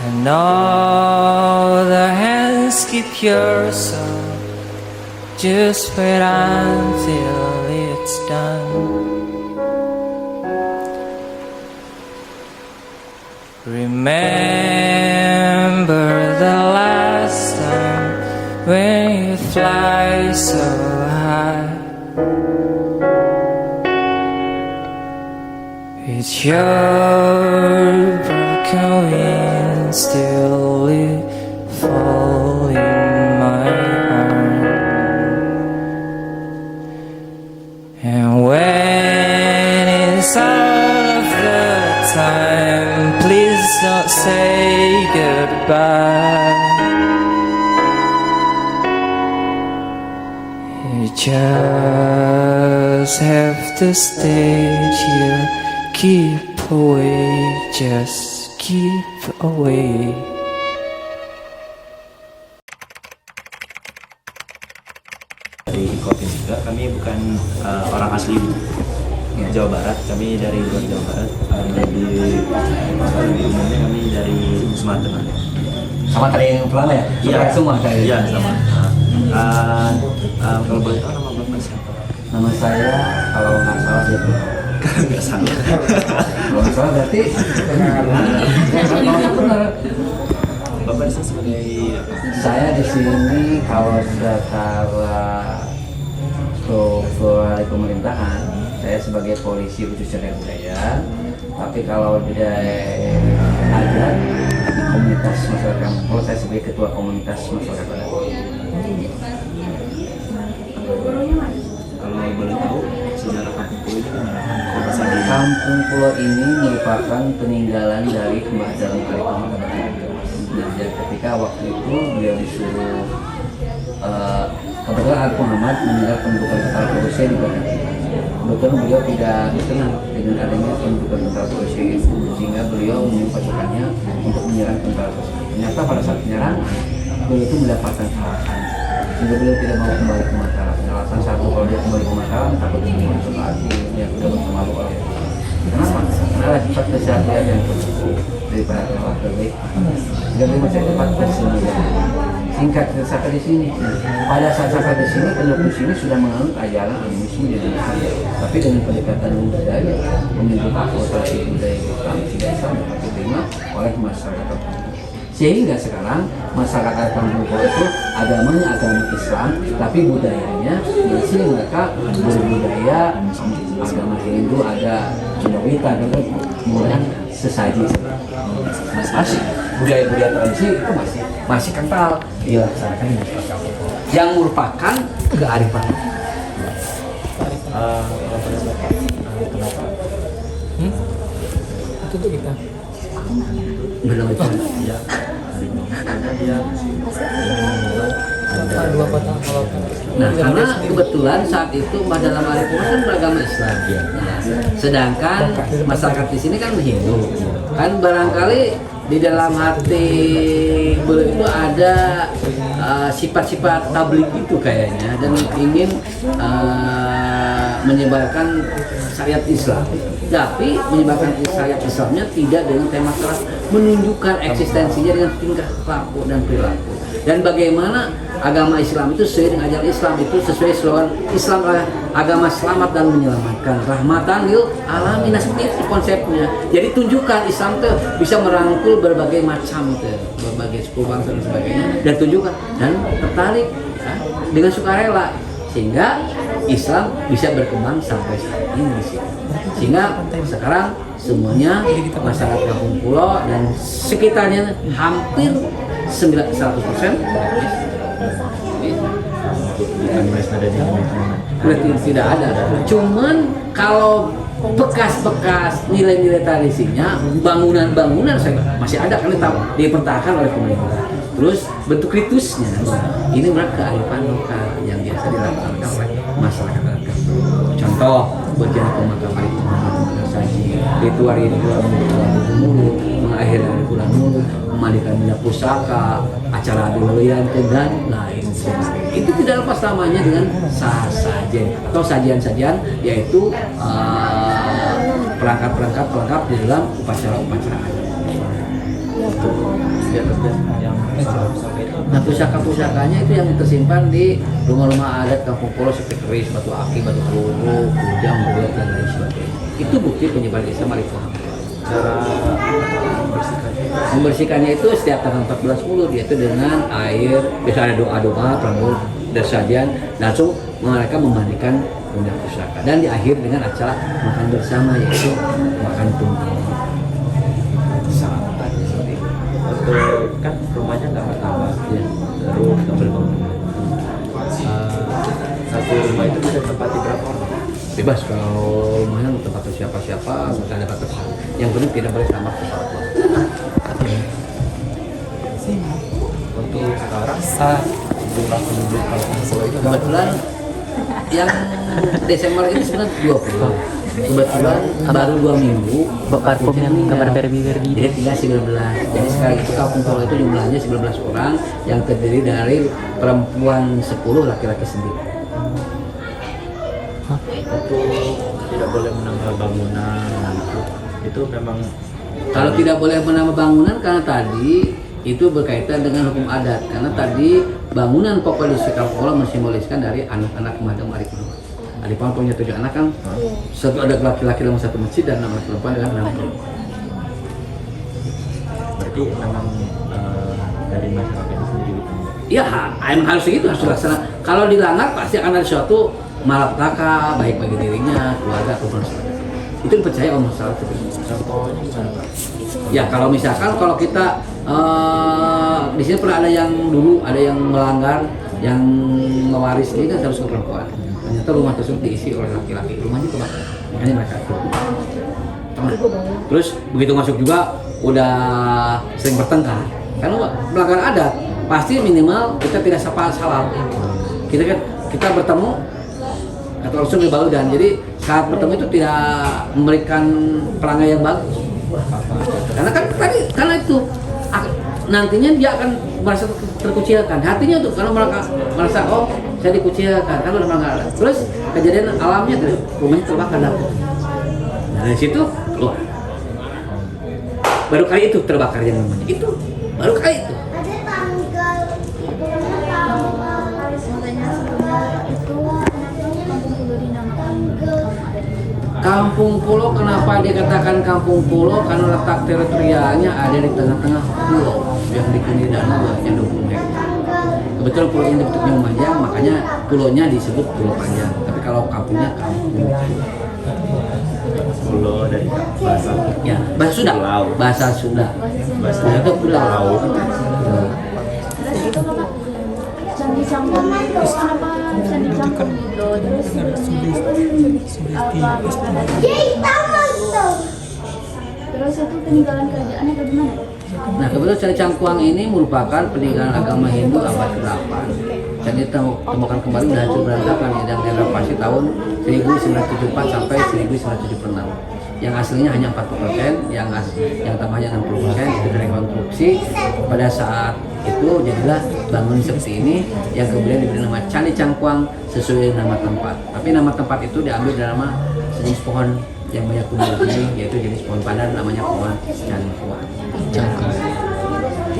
And all the hands keep your soul. Just wait until it's done. Remember the last time when you fly so high. It's your broken wings still fall in my arms. And when it's out of the time, please don't say goodbye. You just have to stay here. Keep away, just keep away. Dari Kopi juga, kami bukan orang asli Jawa Barat, kami dari luar Jawa Barat. Jadi umumnya kami dari Sumatera. Sama tadi yang pulang ya? Iya, semua kayak. Iya, sama. Kalau boleh tahu nama Bapak siapa? Nama saya kalau nggak salah siapa? Nggak salah. Kalau nggak salah berarti benar. Bapak di sini sebagai Saya di sini kalau secara struktur pemerintahan, saya sebagai polisi khusus cagar budaya. Tapi kalau di ada di komunitas masyarakat, kalau saya sebagai ketua komunitas masyarakat adat. kalau boleh tahu sejarah Kampung Pulo ini gimana? Kok bisa di Kampung Pulo ini merupakan peninggalan dari Mbah Dalem Karikom. Nah, ketika waktu itu beliau disuruh kebetulan Arif Muhammad meninggal pembentukan tentara Polisi di Barat. Kebetulan beliau tidak senang dengan adanya pembentukan tentara Polisi itu, sehingga beliau menyuruh pasukannya untuk menyerang tentara Polisi. Ternyata pada saat penyerangan beliau itu mendapatkan kekalahan, sehingga beliau tidak mau kembali ke Mataram. Alasan satu, kalau dia kembali ke Mataram takut dibunuh lagi, yang sudah berpengaruh oleh. Kenapa? Karena ada sifat kesehatan yang cukup daripada telah terbaik. Sehingga beliau masih cepat bersembunyi. Singkat sampai di sini. Pada saat sampai di sini, penduduk sini sudah menganut ajaran animisme di Indonesia. Tapi dengan pendekatan budaya, membentuk akulturasi budaya Islam, tidak Islam dapat diterima oleh masyarakat. Sehingga sekarang masyarakat Kampung Pulo itu agamanya agama Islam, tapi budayanya masih mereka berbudaya agama Hindu, ada Cendawita, kemudian sesaji. Masih budaya-budaya tradisi itu masih kental dilaksanakan di masyarakat, yang merupakan kearifan. kenapa? Itu tuh kita. Benar itu. Iya. Karena dia Dua patah kalau. Nah, karena kebetulan saat itu Mbah Dalem Arif kan beragama Islam. Nah, sedangkan masyarakat di sini kan Hindu. Kan barangkali di dalam hati beliau itu ada sifat-sifat tabligh itu kayaknya, dan ingin menyebarkan syariat Islam. Tapi menyebarkan syariat Islamnya tidak dengan tema keras, menunjukkan eksistensinya dengan tingkah laku dan perilaku. Dan bagaimana agama Islam itu sesuai dengan ajaran Islam, itu sesuai slogan Islam adalah agama selamat dan menyelamatkan, rahmatan lil alamin. Nah, seperti itu konsepnya. Jadi tunjukkan Islam itu bisa merangkul berbagai macam itu, berbagai suku bangsa dan sebagainya, dan tunjukkan dan tertarik ya, dengan sukarela, sehingga Islam bisa berkembang sampai saat ini di sini. Sehingga sekarang semuanya masyarakat Kampung Pulo dan sekitarnya hampir 100% tidak ada. Cuman kalau bekas-bekas nilai-nilai tradisinya, bangunan-bangunan masih ada, kan dipertahankan oleh pemerintah. Terus bentuk ritusnya ini mereka kearifan lokal yang biasa dilakukan oleh masyarakat. Contoh bagian pemakaman itu saji ritual mulu, mengakhiri bulan mulu, memandikan benda pusaka, acara dilelian dan lain sebagainya. Itu tidak lepas namanya dengan sasajen atau sajian-sajian, yaitu perangkat-perangkat pelengkap di dalam upacara-upacara adat. di atasnya yang pusaka itu. Nah, pusaka-pusakanya itu yang tersimpan di rumah-rumah adat Kampung Pulau seperti Keris, Batu Aki, Batu Peluru, Kujang, Buat, dan lain sebagainya. Itu bukti penyebaran Islam di Pohang. Cara membersihkannya. Membersihkannya itu setiap tanggal 14 yaitu dengan air, biasa ada doa-doa, prabut, dan sajian, langsung mereka memandikan punya pusaka. Dan di akhir dengan acara makan bersama yaitu makan tumpeng. Sangat seperti itu. Untuk kan rumahnya nggak bertambah, Ya. terus double bangunan. Satu rumah itu bisa tempati berapa orang? Bebas kalau rumahnya untuk tempat siapa-siapa, misalnya ada batasan. Yang penting tidak boleh tambah pesawat. Untuk sekarang jumlah penduduk Kampung Pulau itu Kebetulan yang Desember ini sebenarnya 20. Kebetulan baru 2 minggu. Parfum yang gambar Barbie. Jadi tinggal 19. Jadi sekarang itu Kampung Pulau itu jumlahnya 19 orang yang terdiri dari perempuan 10, laki-laki 9. untuk tidak boleh menambah bangunan itu memang Kalau tidak boleh menambah bangunan karena tadi itu berkaitan dengan hukum adat. Karena tadi bangunan pokok di Kampung Pulau mensimboliskan dari anak-anak madam Arifan. Arifan punya 7 anak kan, satu ada laki-laki dalam satu masjid dan 6 perempuan dengan 6 perempuan. berarti memang dari masyarakat itu sendiri ditambah. Ya, emang harus gitu, harus dilaksanakan. Kalau dilanggar pasti akan ada suatu malapetaka baik bagi dirinya, keluarga ataupun masyarakat. Itu dipercaya oleh masyarakat. Contohnya gimana Pak? Ya kalau misalkan kalau kita di sini pernah ada yang dulu ada yang melanggar, yang mewaris ini kan harus ke perempuan. Ternyata rumah tersebut diisi oleh laki-laki, rumahnya kebakar, makanya mereka turun. Terus begitu masuk juga udah sering bertengkar, karena melanggar adat pasti minimal kita tidak sapa salam. Kita bertemu atau langsung baru dan jadi saat bertemu itu tidak memberikan perangai yang bagus. Karena kan tadi karena itu nantinya dia akan merasa terkucilkan hatinya tuh karena merasa oh saya dikucilkan kan udah melanggar adat. Terus kejadian alamnya tuh rumahnya terbakar dapur. Nah dari situ keluar. Baru kali itu terbakar yang namanya itu baru kali itu. Kampung Pulau kenapa dikatakan Kampung Pulau? Karena letak teritorialnya ada di tengah-tengah pulau yang dikelilingi danau yang 20 hektar. Kebetulan pulau ini bentuknya memanjang, makanya pulaunya disebut Pulau Panjang. Tapi kalau kampungnya Kampung Pulau dari bahasa ya, bahasa Sunda. Pulau. Bahasa Sunda. Bahasa Sunda itu pulau. Terus itu Bapak candi campur itu kenapa candi campur gitu? Terus terus itu peninggalan kerajaannya bagaimana? Nah kebetulan Candi Cangkuang ini merupakan peninggalan agama Hindu abad ke-8. Candi ditemukan kembali dan hancur berantakan yang direnovasi tahun 1974 sampai 1976. Yang aslinya hanya 40%, yang tambahnya 60% itu direkonstruksi. Pada saat itu jadilah bangunan seperti ini yang kemudian diberi nama Candi Cangkuang sesuai nama tempat. Tapi nama tempat itu diambil dari nama sejenis pohon yang banyak tumbuh di sini, yaitu jenis pohon pandan namanya pohon cangkuang.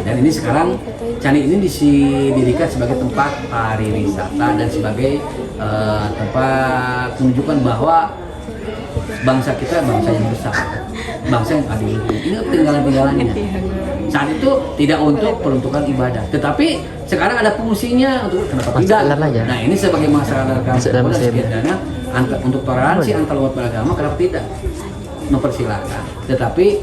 Dan ini sekarang candi ini didirikan sebagai tempat pariwisata dan sebagai tempat menunjukkan bahwa bangsa kita bangsa yang besar, bangsa yang adil. Ini tinggalan-tinggalannya. Saat itu tidak untuk peruntukan ibadah, tetapi sekarang ada fungsinya untuk kenapa tidak? Nah ini sebagai masyarakat kampung setidaknya untuk toleransi antar umat beragama kenapa tidak mempersilahkan, tetapi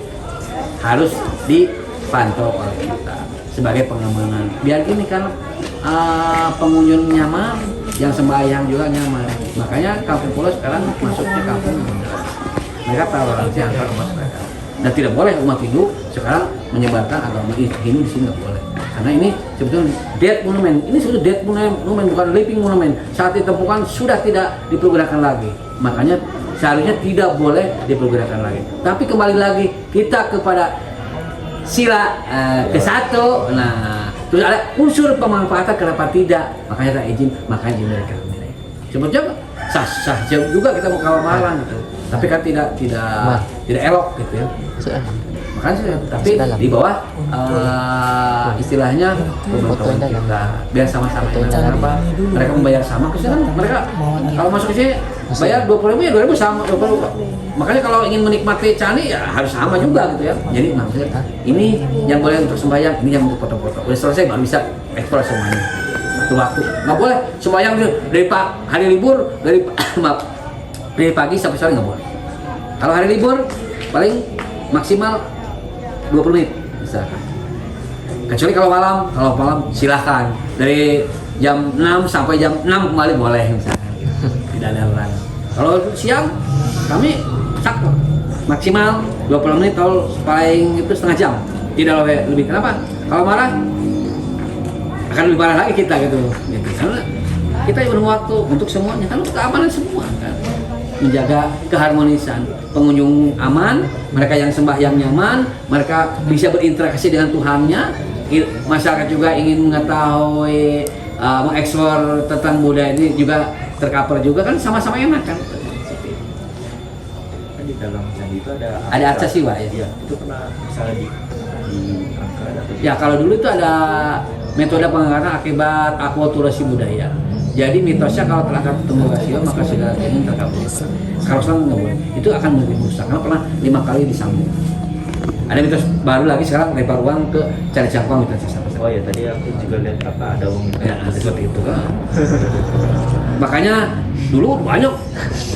harus dipantau oleh kita sebagai pengamanan. Biar gini kan pengunjung nyaman, yang sembahyang juga nyaman. Makanya Kampung Pulau sekarang masuknya kampung mereka toleransi antar umat beragama. Dan tidak boleh umat Hindu sekarang menyebarkan agama Hindu di sini, nggak boleh. Karena ini sebetulnya dead monument. Ini sudah dead monument, bukan living monument. Saat ditemukan sudah tidak dipergunakan lagi. Makanya seharusnya tidak boleh dipergunakan lagi. Tapi kembali lagi kita kepada sila ke-1. Nah, terus ada unsur pemanfaatan kenapa tidak? Makanya ada izin, makanya izin dari kami. Sebetulnya sah juga kita mau kawal malang gitu. Tapi kan tidak elok gitu ya. Makanya tapi di bawah istilahnya fotoin kita biar sama-sama enak. Kenapa mereka membayar sama, kan mereka kalau masuk ke sini bayar 20.000 ya 2.000 sama 20. Makanya kalau ingin menikmati candi ya harus sama juga gitu ya. Jadi maksudnya ini yang boleh untuk sembahyang, ini yang untuk foto-foto. Udah selesai baru bisa eksplor semuanya. Satu waktu nggak boleh sembahyang dari hari libur maaf, dari pagi sampai sore nggak boleh. Kalau hari libur paling maksimal 20 menit misalkan. Kecuali kalau malam silahkan dari jam 6 sampai jam 6 kembali boleh misalkan. Tidak ada larangan. Kalau siang kami cakep maksimal 20 menit atau paling itu setengah jam. Tidak lebih. Kenapa? Kalau marah akan lebih parah lagi kita gitu. Karena kita penuh waktu untuk semuanya, kan untuk keamanan semua kan. Menjaga keharmonisan, pengunjung aman, mereka yang sembahyang nyaman, mereka bisa berinteraksi dengan Tuhannya, masyarakat juga ingin mengetahui, mengeksplor tentang budaya ini juga tercover juga kan sama-sama enak kan. Di dalam candi itu ada arca siwa ya. Iya, itu pernah misalnya diangkat atau Ya kalau dulu itu ada metode pengangkatan akibat akulturasi budaya. Jadi mitosnya kalau telah ketemu rasio maka segala ingin terkabul. Kalau sekarang nggak boleh, itu akan lebih rusak karena pernah 5 kali disambung. Ada mitos baru lagi sekarang lempar uang ke cari cangkong mitos sama. Oh ya tadi aku juga lihat ada uang Ya, seperti itu kan. Makanya dulu banyak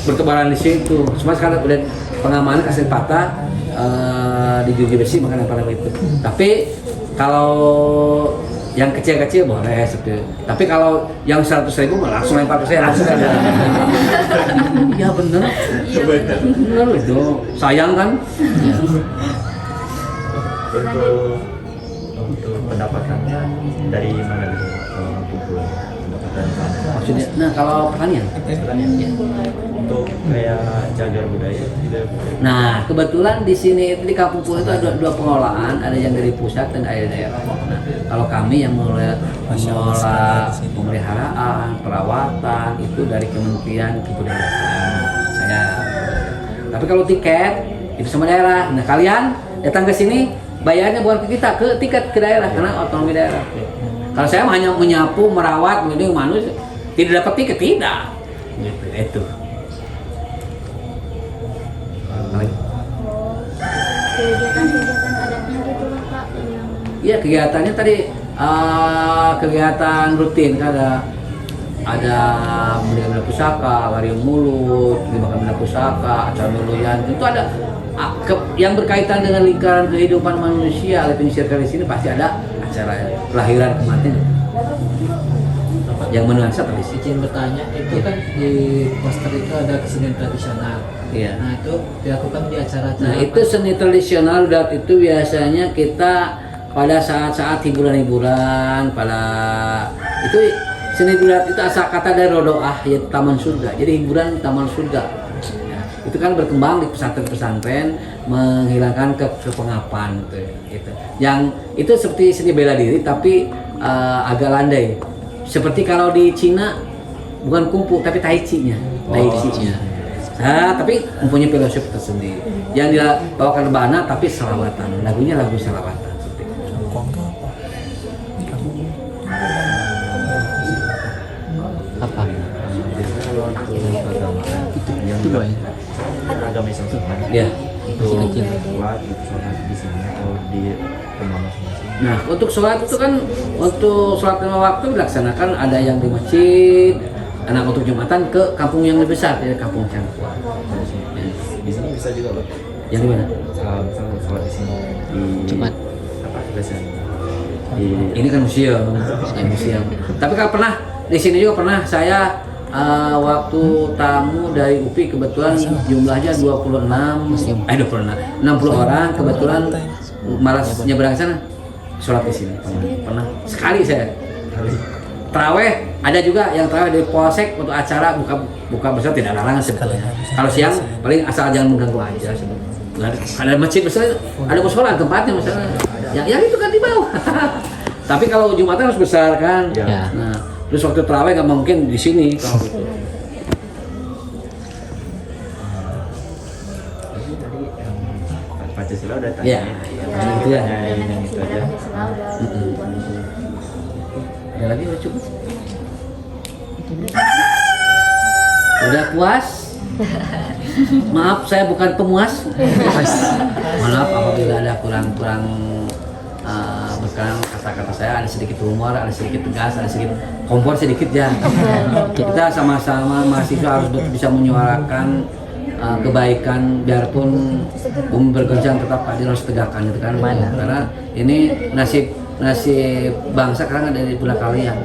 bertebaran di situ. Cuma sekarang udah pengamanan kasih patah di Juji Besi makanya pada itu. Tapi kalau yang kecil-kecil boleh seperti. Tapi kalau yang 100.000 langsung lempar ke saya langsung. Iya bener. Bener itu. Sayang kan? Untuk pendapatannya dari mana gitu? Kumpulan pendapatan. Maksudnya, nah kalau pertanian Ya. Untuk kayak jaga budaya juga. Nah, kebetulan di sini di Kampung Pulau itu ada 2 pengelolaan, ada yang dari pusat dan ada daerah. Nah, kalau kami yang mengelola pemeliharaan, perawatan itu dari Kementerian Kebudayaan. Saya. Tapi kalau tiket itu sama daerah. Nah, kalian datang ke sini bayarnya bukan ke kita, ke tiket ke daerah karena otonomi daerah. Kalau saya hanya menyapu, merawat, mendidik manusia, tidak dapat tiket tidak. Gitu, itu. Kegiatan-kegiatan adatnya gitu lah Kak yang Iya kegiatannya tadi kegiatan rutin kan ada benda pusaka, lariung mulut, dimakan benda pusaka, acara luluyan itu ada yang berkaitan dengan lingkaran kehidupan manusia. Living circle di sini pasti ada acara kelahiran kematian yang menuansa tradisi. Izin bertanya, itu kan di poster itu ada kesenian tradisional. Iya. Nah itu dilakukan di acara-acara. Nah itu seni tradisional dan itu biasanya kita pada saat-saat hiburan-hiburan pada itu seni dulat itu asal kata dari rodoah yaitu taman surga. Jadi hiburan taman surga. Ya, itu kan berkembang di pesantren-pesantren menghilangkan kepengapan gitu. Yang itu seperti seni bela diri tapi agak landai. Seperti kalau di Cina bukan kungfu tapi tai chi-nya. Nah, tapi mempunyai filosofi tersendiri. Yang dia bawakan rebana tapi selawatan. Lagunya lagu selawatan. Apa? Kalau keagamaan itu Boy. agama Islam sebenarnya. Ya. Itu sholat di sini atau di rumah masing-masing. Nah, untuk sholat itu kan untuk sholat 5 waktu dilaksanakan ada yang di masjid, anak untuk Jumatan ke kampung yang lebih besar, ya kampung Cangkuan. Di sini bisa juga Pak. Yang di mana? Misalnya sholat di sini di Jumat. apa biasanya? Ini kan museum. Tapi kalau pernah di sini juga pernah saya waktu tamu dari UPI kebetulan jumlahnya 60 orang kebetulan malas nyebrang sana sholat di sini pernah sekali saya. Taraweh ada juga yang taraweh di polsek untuk acara buka besar tidak larangan sebetulnya. Kalau siang paling asal jangan mengganggu aja sebetulnya. Ada masjid besar ada musola tempatnya misalnya. Yang itu kan di bawah. Tapi kalau Jumatan harus besar kan. Ya. Nah, terus waktu taraweh nggak mungkin di sini kalau gitu. Tadi Pancasila Pancasila udah tanya. Iya, itu ya. Tanyain yang itu aja. Ada lagi lucu? Udah puas? Maaf, saya bukan pemuas. Maaf apabila ada kurang-kurang berkenan kata-kata saya, ada sedikit humor, ada sedikit tegas, ada sedikit kompor sedikit ya. Kita sama-sama mahasiswa harus bisa menyuarakan kebaikan, biarpun bergoncang tetap adil harus tegakkan gitu kan. Karena ini nasib bangsa sekarang ada di pundak kalian.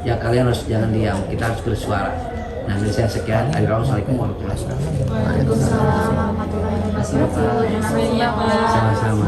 Ya kalian harus jangan diam, kita harus bersuara. Nah, dari saya sekian. Assalamualaikum warahmatullahi wabarakatuh. Waalaikumsalam warahmatullahi wabarakatuh. Sama-sama.